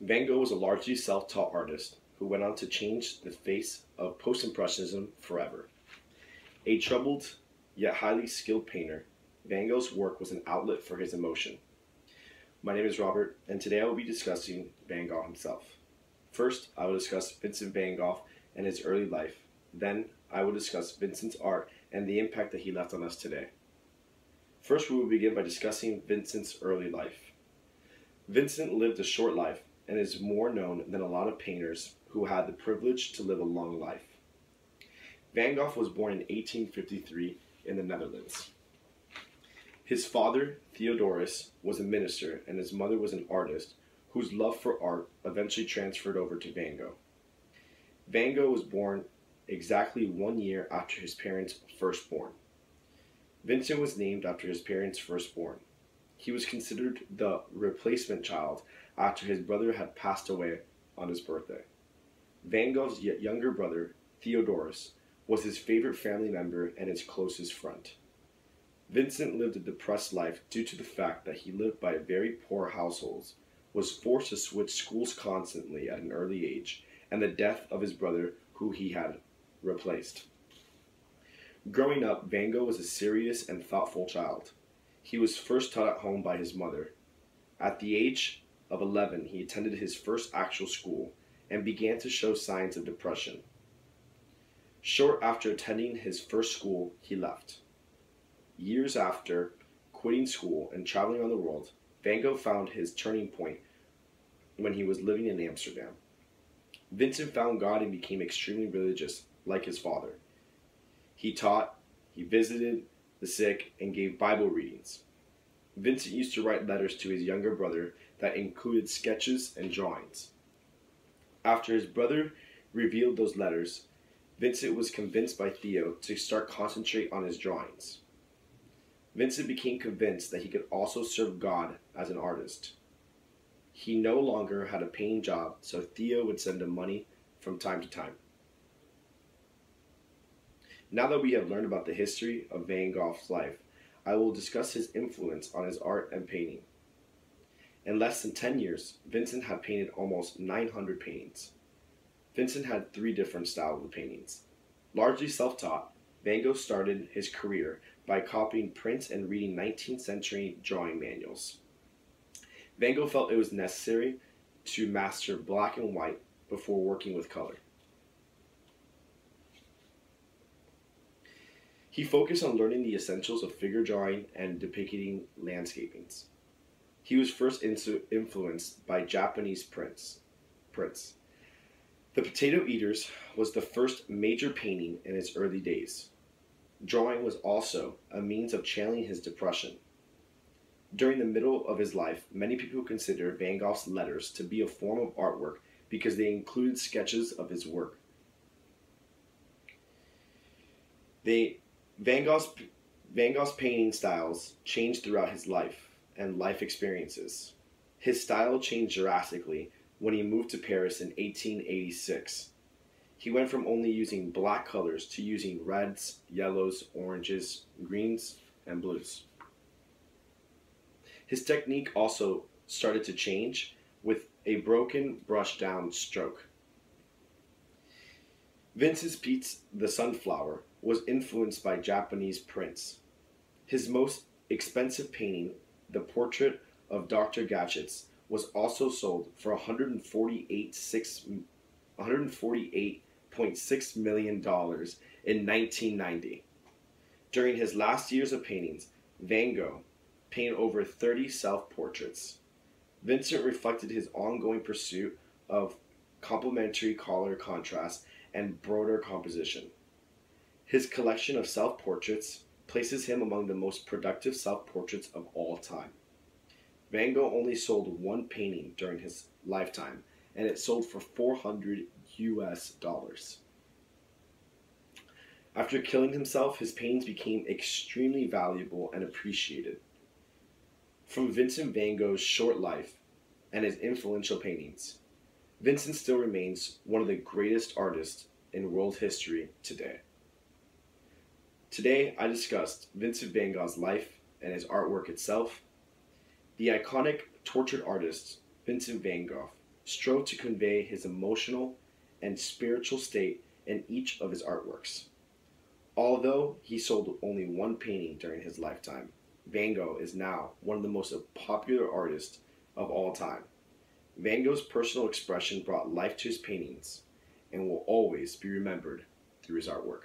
Van Gogh was a largely self-taught artist who went on to change the face of post-impressionism forever. A troubled yet highly skilled painter, Van Gogh's work was an outlet for his emotion. My name is Robert, and today I will be discussing Van Gogh himself. First, I will discuss Vincent van Gogh and his early life. Then, I will discuss Vincent's art and the impact that he left on us today. First, we will begin by discussing Vincent's early life. Vincent lived a short life and is more known than a lot of painters who had the privilege to live a long life. Van Gogh was born in 1853 in the Netherlands. His father, Theodorus, was a minister and his mother was an artist whose love for art eventually transferred over to Van Gogh. Van Gogh was born exactly 1 year after his parents' firstborn. Vincent was named after his parents' firstborn. He was considered the replacement child after his brother had passed away on his birthday. Van Gogh's yet younger brother, Theodorus, was his favorite family member and his closest friend. Vincent lived a depressed life due to the fact that he lived by very poor households, was forced to switch schools constantly at an early age, and the death of his brother who he had replaced. Growing up, Van Gogh was a serious and thoughtful child. He was first taught at home by his mother. At the age of 11, he attended his first actual school and began to show signs of depression. Short after attending his first school, he left. Years after quitting school and traveling around the world, Van Gogh found his turning point when he was living in Amsterdam. Vincent found God and became extremely religious, like his father. He taught, he visited the sick, and gave Bible readings. Vincent used to write letters to his younger brother that included sketches and drawings. After his brother revealed those letters, Vincent was convinced by Theo to start concentrate on his drawings. Vincent became convinced that he could also serve God as an artist. He no longer had a paying job, so Theo would send him money from time to time. Now that we have learned about the history of Van Gogh's life, I will discuss his influence on his art and painting. In less than 10 years, Vincent had painted almost 900 paintings. Vincent had 3 different styles of paintings. Largely self-taught, Van Gogh started his career by copying prints and reading 19th century drawing manuals. Van Gogh felt it was necessary to master black and white before working with color. He focused on learning the essentials of figure drawing and depicting landscapings. He was first influenced by Japanese prints. The Potato Eaters was the first major painting in his early days. Drawing was also a means of channeling his depression. During the middle of his life, many people consider Van Gogh's letters to be a form of artwork because they included sketches of his work. Van Gogh's painting styles changed throughout his life and life experiences. His style changed drastically when he moved to Paris in 1886. He went from only using black colors to using reds, yellows, oranges, greens, and blues. His technique also started to change with a broken brush down stroke. Vincent's piece, The Sunflower, was influenced by Japanese prints. His most expensive painting, The Portrait of Dr. Gadgets, was also sold for $148.6 million in 1990. During his last years of paintings, Van Gogh painted over 30 self-portraits. Vincent reflected his ongoing pursuit of complementary color contrast and broader composition. His collection of self-portraits places him among the most productive self-portraits of all time. Van Gogh only sold 1 painting during his lifetime, and it sold for $400 US. After killing himself, his paintings became extremely valuable and appreciated. From Vincent van Gogh's short life and his influential paintings, Vincent still remains one of the greatest artists in world history today. Today, I discussed Vincent van Gogh's life and his artwork itself. The iconic tortured artist, Vincent van Gogh, strove to convey his emotional and spiritual state in each of his artworks. Although he sold only one painting during his lifetime, Van Gogh is now one of the most popular artists of all time. Van Gogh's personal expression brought life to his paintings and will always be remembered through his artwork.